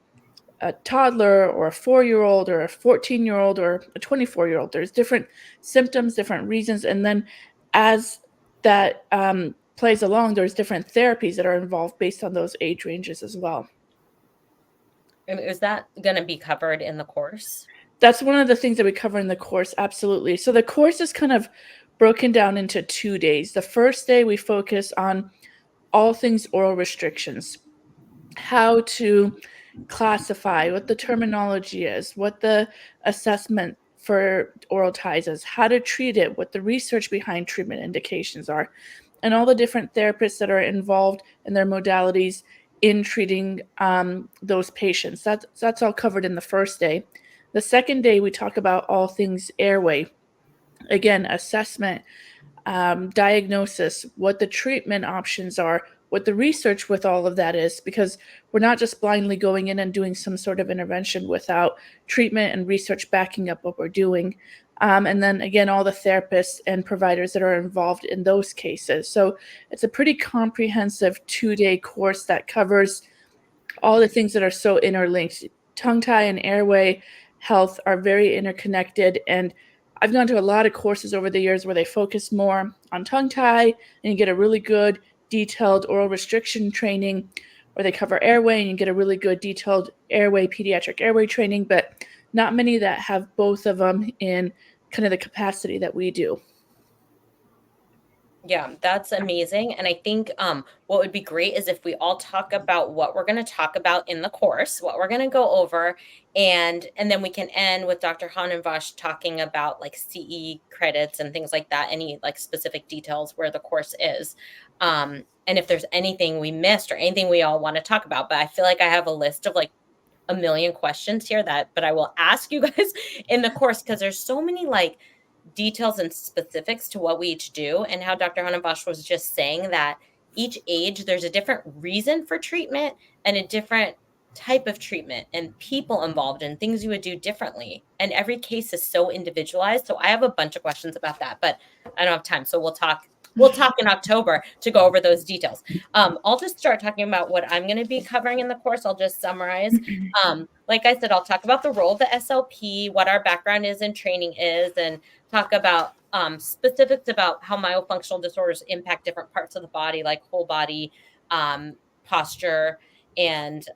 a toddler or a 4-year-old or a 14-year-old or a 24-year-old. There's different symptoms, different reasons. And then as that plays along, there's different therapies that are involved based on those age ranges as well. And is that going to be covered in the course? That's one of the things that we cover in the course, absolutely. So the course is kind of broken down into 2 days. The first day we focus on all things oral restrictions, how to classify, what the terminology is, what the assessment for oral ties is, how to treat it, what the research behind treatment indications are, and all the different therapists that are involved in their modalities in treating those patients. That's all covered in the first day. The second day, we talk about all things airway. Again, assessment, diagnosis, what the treatment options are, what the research with all of that is, because we're not just blindly going in and doing some sort of intervention without treatment and research backing up what we're doing. And then again, all the therapists and providers that are involved in those cases. So it's a pretty comprehensive 2-day course that covers all the things that are so interlinked. Tongue tie and airway health are very interconnected, and I've gone to a lot of courses over the years where they focus more on tongue tie and you get a really good detailed oral restriction training, or they cover airway and you get a really good detailed airway, pediatric airway training, but not many that have both of them in kind of the capacity that we do. Yeah, that's amazing. And I think what would be great is if we all talk about what we're going to talk about in the course, what we're going to go over, and then we can end with Dr. Han and Vash talking about like CE credits and things like that, any like specific details where the course is. And if there's anything we missed or anything we all want to talk about. But I feel like I have a list of like a million questions here but I will ask you guys in the course, because there's so many like details and specifics to what we each do, and how Dr. Hanenbosch was just saying that each age, there's a different reason for treatment and a different type of treatment and people involved and things you would do differently. And every case is so individualized. So I have a bunch of questions about that, but I don't have time. So we'll talk in October to go over those details. I'll just start talking about what I'm going to be covering in the course. I'll just summarize. Like I said, I'll talk about the role of the SLP, what our background is and training is, and talk about specifics about how myofunctional disorders impact different parts of the body, like whole body posture and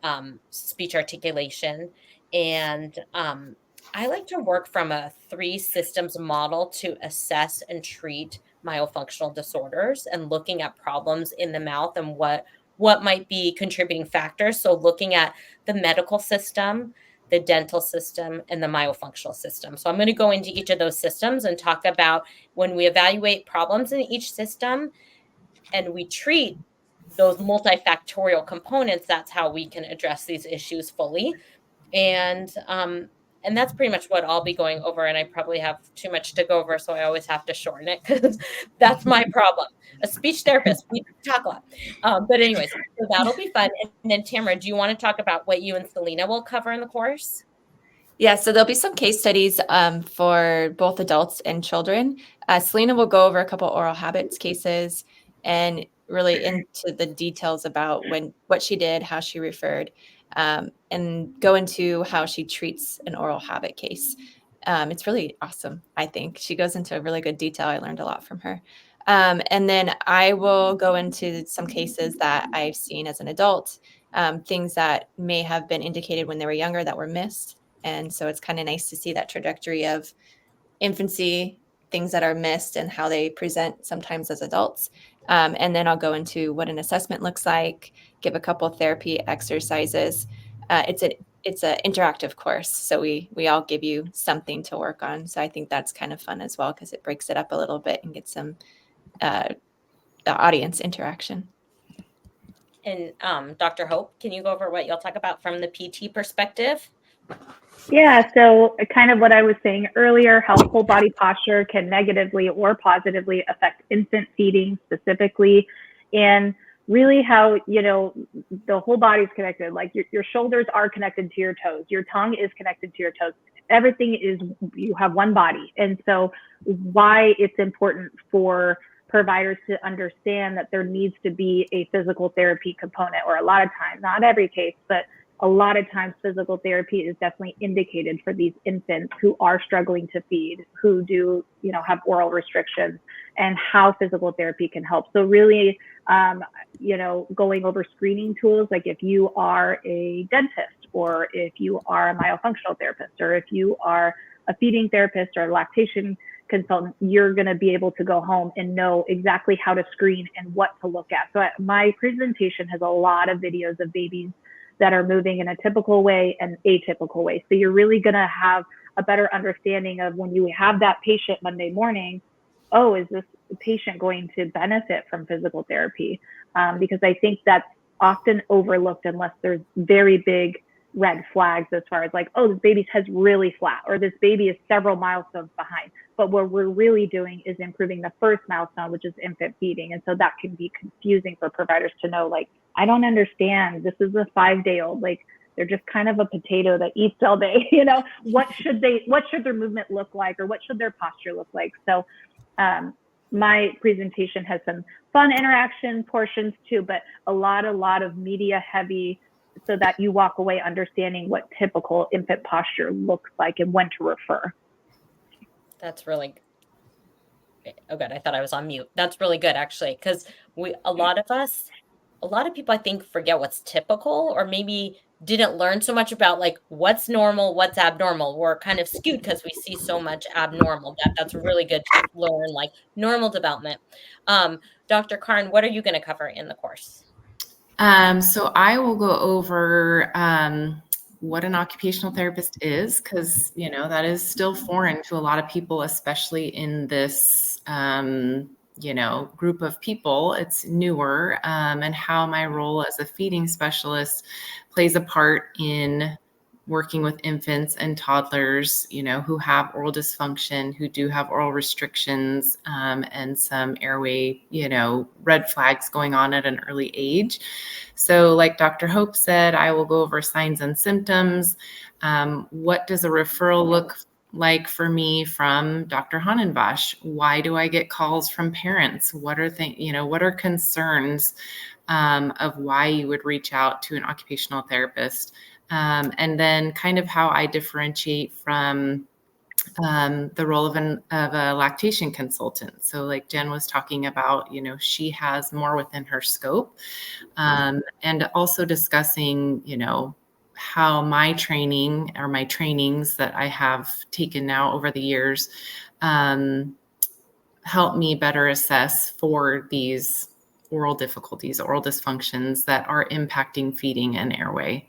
speech articulation. And I like to work from a 3 systems model to assess and treat myofunctional disorders and looking at problems in the mouth and what might be contributing factors. So looking at the medical system, the dental system, and the myofunctional system. So I'm going to go into each of those systems and talk about when we evaluate problems in each system and we treat those multifactorial components, that's how we can address these issues fully. And that's pretty much what I'll be going over. And I probably have too much to go over, so I always have to shorten it because that's my problem. A speech therapist, we talk a lot. But anyways, so that'll be fun. And then Tamara, do you want to talk about what you and Selena will cover in the course? Yeah, so there'll be some case studies for both adults and children. Selena will go over a couple oral habits cases and really into the details about what she did, how she referred, and go into how she treats an oral habit case. It's really awesome, I think. She goes into really good detail. I learned a lot from her. And then I will go into some cases that I've seen as an adult, things that may have been indicated when they were younger that were missed. And so it's kind of nice to see that trajectory of infancy, things that are missed and how they present sometimes as adults. And then I'll go into what an assessment looks like, give a couple of therapy exercises. It's an interactive course. So we all give you something to work on. So I think that's kind of fun as well because it breaks it up a little bit and gets some audience interaction. And Dr. Hope, can you go over what you'll talk about from the PT perspective? Yeah, so kind of what I was saying earlier, how whole body posture can negatively or positively affect infant feeding specifically, and really how, the whole body's connected. Like your shoulders are connected to your toes, your tongue is connected to your toes. Everything is, you have one body. And so why it's important for providers to understand that there needs to be a physical therapy component, or a lot of times, not every case, but a lot of times physical therapy is definitely indicated for these infants who are struggling to feed, who do, have oral restrictions, and how physical therapy can help. So really, going over screening tools, like if you are a dentist, or if you are a myofunctional therapist, or if you are a feeding therapist or a lactation consultant, you're going to be able to go home and know exactly how to screen and what to look at. So my presentation has a lot of videos of babies that are moving in a typical way and atypical way. So you're really going to have a better understanding of when you have that patient Monday morning, oh, is this patient going to benefit from physical therapy? Because I think that's often overlooked unless there's very big red flags as far as like, oh, this baby's head's really flat, or this baby is several milestones behind. But what we're really doing is improving the first milestone, which is infant feeding. And so that can be confusing for providers to know, like, I don't understand. This is a 5-day-old. Like, they're just kind of a potato that eats all day. What should their movement look like, or what should their posture look like? So my presentation has some fun interaction portions too, but a lot of media heavy, so that you walk away understanding what typical infant posture looks like and when to refer. That's really good. Oh, good. I thought I was on mute. That's really good, actually, because a lot of people, I think, forget what's typical, or maybe didn't learn so much about like what's normal, what's abnormal. We're kind of skewed because we see so much abnormal. That's really good to learn, like normal development. Dr. Karn, what are you going to cover in the course? So I will go over what an occupational therapist is, because, that is still foreign to a lot of people, especially in this, group of people. It's newer, and how my role as a feeding specialist plays a part in working with infants and toddlers, who have oral dysfunction, who do have oral restrictions, and some airway, red flags going on at an early age. So like Dr. Hope said, I will go over signs and symptoms. What does a referral look like for me from Dr. Hanenbosch? Why do I get calls from parents? What are concerns of why you would reach out to an occupational therapist? And then kind of how I differentiate from the role of a lactation consultant. So like Jen was talking about, she has more within her scope, and also discussing, how my training or my trainings that I have taken now over the years help me better assess for these oral difficulties, oral dysfunctions that are impacting feeding and airway.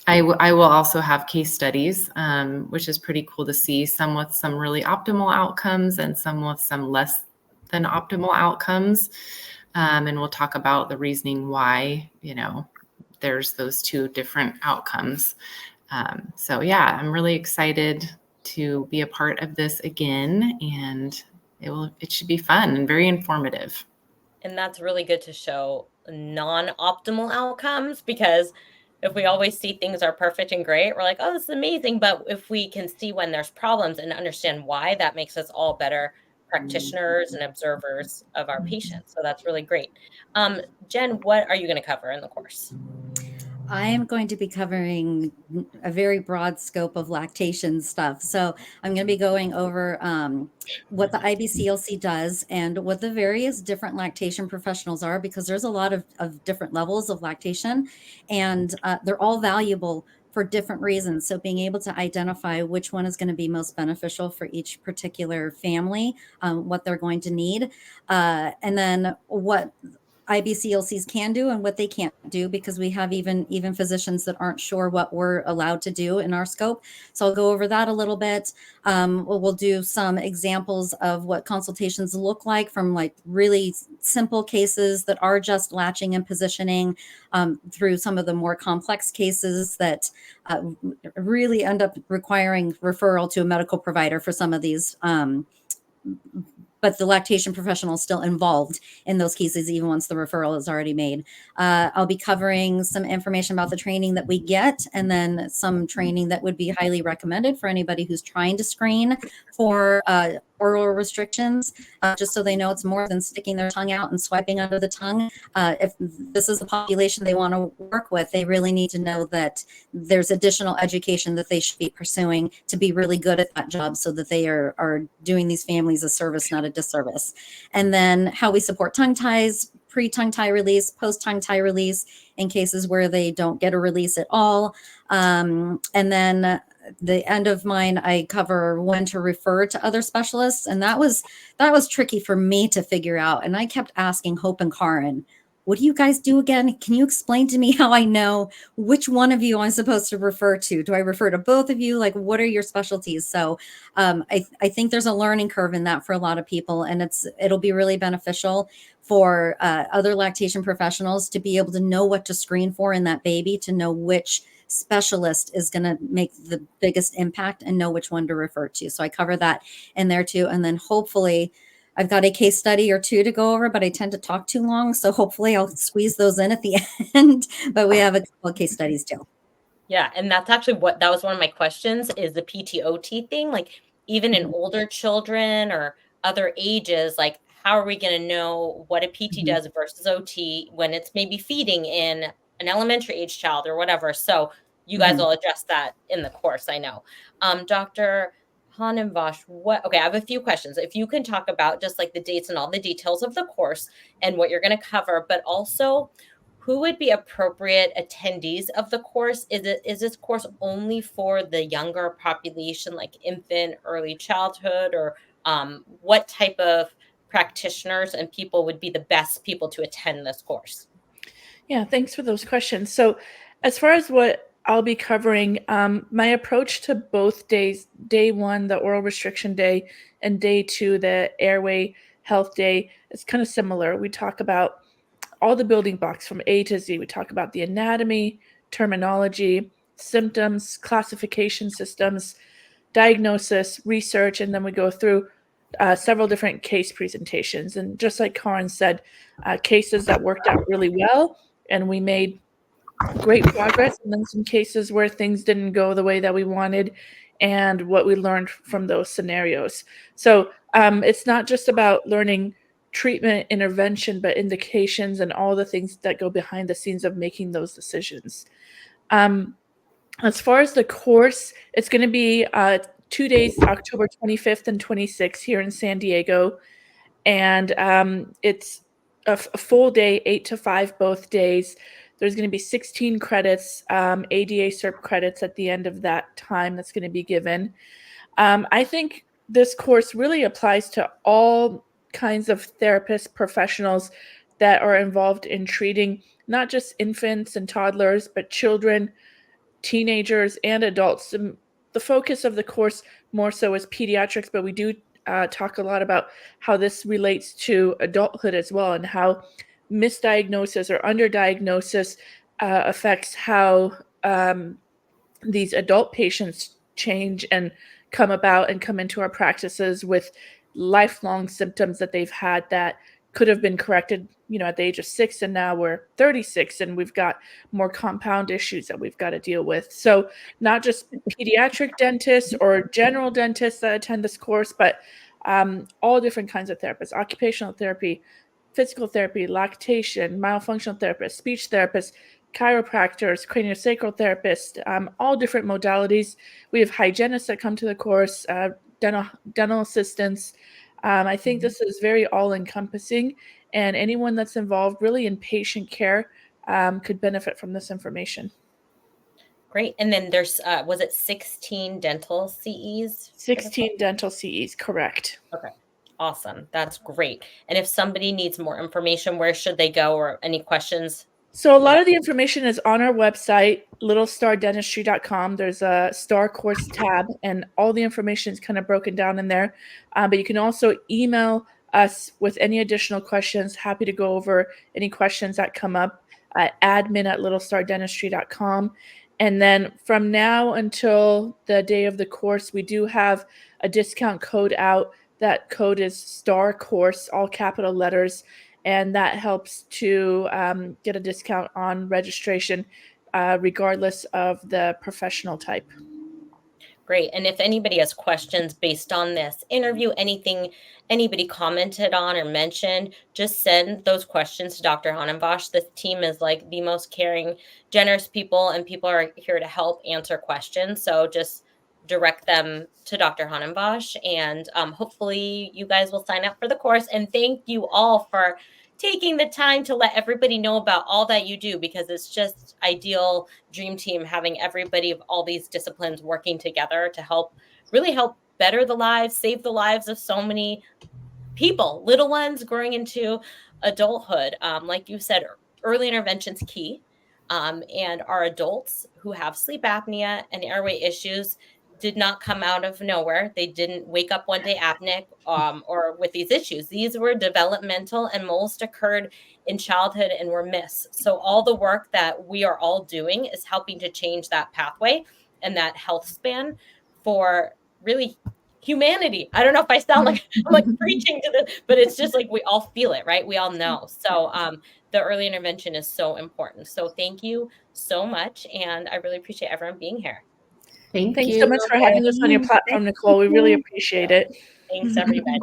I will also have case studies, which is pretty cool to see, some with some really optimal outcomes and some with some less than optimal outcomes. And we'll talk about the reasoning why, there's those two different outcomes. So yeah, I'm really excited to be a part of this again, and it should be fun and very informative. And that's really good to show non-optimal outcomes, because if we always see things are perfect and great, we're like, oh, this is amazing. But if we can see when there's problems and understand why, that makes us all better practitioners and observers of our patients. So that's really great. Jen, what are you going to cover in the course? I am going to be covering a very broad scope of lactation stuff. So I'm going to be going over what the IBCLC does and what the various different lactation professionals are, because there's a lot of different levels of lactation, and they're all valuable for different reasons. So being able to identify which one is going to be most beneficial for each particular family, what they're going to need, and then what IBCLCs can do and what they can't do, because we have even physicians that aren't sure what we're allowed to do in our scope. So I'll go over that a little bit. We'll do some examples of what consultations look like, from like really simple cases that are just latching and positioning, through some of the more complex cases that really end up requiring referral to a medical provider for some of these. But the lactation professional is still involved in those cases, even once the referral is already made. I'll be covering some information about the training that we get, and then some training that would be highly recommended for anybody who's trying to screen for oral restrictions, just so they know it's more than sticking their tongue out and swiping under the tongue. If this is a population they want to work with, they really need to know that there's additional education that they should be pursuing to be really good at that job, so that they are doing these families a service, not a disservice. And then how we support tongue ties, pre-tongue tie release, post-tongue tie release in cases where they don't get a release at all. And then the end of mine, I cover when to refer to other specialists. And that was tricky for me to figure out. And I kept asking Hope and Karin, what do you guys do again? Can you explain to me how I know which one of you I'm supposed to refer to? Do I refer to both of you? Like, what are your specialties? So I think there's a learning curve in that for a lot of people, and it'll be really beneficial for other lactation professionals to be able to know what to screen for in that baby, to know which specialist is going to make the biggest impact and know which one to refer to. So I cover that in there too. And then hopefully I've got a case study or two to go over, but I tend to talk too long. So hopefully I'll squeeze those in at the end, but we have a couple of case studies too. Yeah. And that's actually that was one of my questions, is the PTOT thing. Like, even in older children or other ages, like, how are we going to know what a PT does versus OT when it's maybe feeding in an elementary age child or whatever? So you guys will address that in the course, I know. Dr. Hanenbosch, okay, I have a few questions. If you can talk about just like the dates and all the details of the course and what you're going to cover, but also who would be appropriate attendees of the course? Is this course only for the younger population, like infant, early childhood, or what type of practitioners and people would be the best people to attend this course? Yeah, thanks for those questions. So as far as what I'll be covering, my approach to both days, day one, the oral restriction day, and day two, the airway health day, is kind of similar. We talk about all the building blocks from A to Z. We talk about the anatomy, terminology, symptoms, classification systems, diagnosis, research, and then we go through several different case presentations. And just like Karin said, cases that worked out really well and we made great progress, and then some cases where things didn't go the way that we wanted and what we learned from those scenarios. So it's not just about learning treatment, intervention, but indications and all the things that go behind the scenes of making those decisions. As far as the course, it's going to be 2 days, October 25th and 26th here in San Diego. And it's a full day, 8 to 5 both days. There's going to be 16 credits, ADA CERP credits at the end of that time that's going to be given. I think this course really applies to all kinds of therapists, professionals that are involved in treating not just infants and toddlers, but children, teenagers, and adults. And the focus of the course more so is pediatrics, but we do talk a lot about how this relates to adulthood as well, and how misdiagnosis or underdiagnosis affects how these adult patients change and come about and come into our practices with lifelong symptoms that they've had that could have been corrected, at the age of 6, and now we're 36 and we've got more compound issues that we've got to deal with. So not just pediatric dentists or general dentists that attend this course, but all different kinds of therapists: occupational therapy, physical therapy, lactation, myofunctional therapists, speech therapists, chiropractors, craniosacral therapists, all different modalities. We have hygienists that come to the course, dental assistants. I think this is very all-encompassing, and anyone that's involved really in patient care could benefit from this information. Great. And then there's, was it 16 dental CEs? 16 dental CEs, correct. Okay. Awesome. That's great. And if somebody needs more information, where should they go, or any questions? So a lot of the information is on our website, littlestardentistry.com. There's a STAR course tab, and all the information is kind of broken down in there. But you can also email us with any additional questions. Happy to go over any questions that come up at admin@littlestardentistry.com. And then from now until the day of the course, we do have a discount code out. That code is STAR course, all capital letters. And that helps to get a discount on registration, regardless of the professional type. Great. And if anybody has questions based on this interview, anything anybody commented on or mentioned, just send those questions to Dr. Honenbosch. This team is like the most caring, generous people, and people are here to help answer questions. So just direct them to Dr. Honenbosch, and hopefully you guys will sign up for the course. And thank you all for taking the time to let everybody know about all that you do, because it's just ideal, dream team, having everybody of all these disciplines working together to really help better the lives, save the lives of so many people, little ones growing into adulthood. Like you said, early intervention's key. And our adults who have sleep apnea and airway issues did not come out of nowhere. They didn't wake up one day apneic or with these issues. These were developmental, and most occurred in childhood and were missed. So all the work that we are all doing is helping to change that pathway and that health span for really humanity. I don't know if I sound like I'm like preaching to this, but it's just like we all feel it, right? We all know. So the early intervention is so important. So thank you so much. And I really appreciate everyone being here. Thanks so much for having us on your platform, Nicole. We really appreciate it. Thanks, everybody.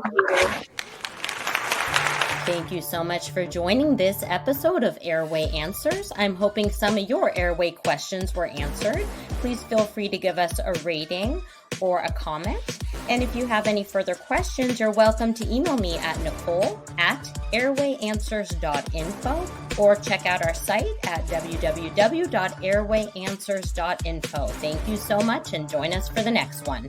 Thank you so much for joining this episode of Airway Answers. I'm hoping some of your airway questions were answered. Please feel free to give us a rating or a comment. And if you have any further questions, you're welcome to email me at nicole@airwayanswers.info, or check out our site at www.airwayanswers.info. Thank you so much, and join us for the next one.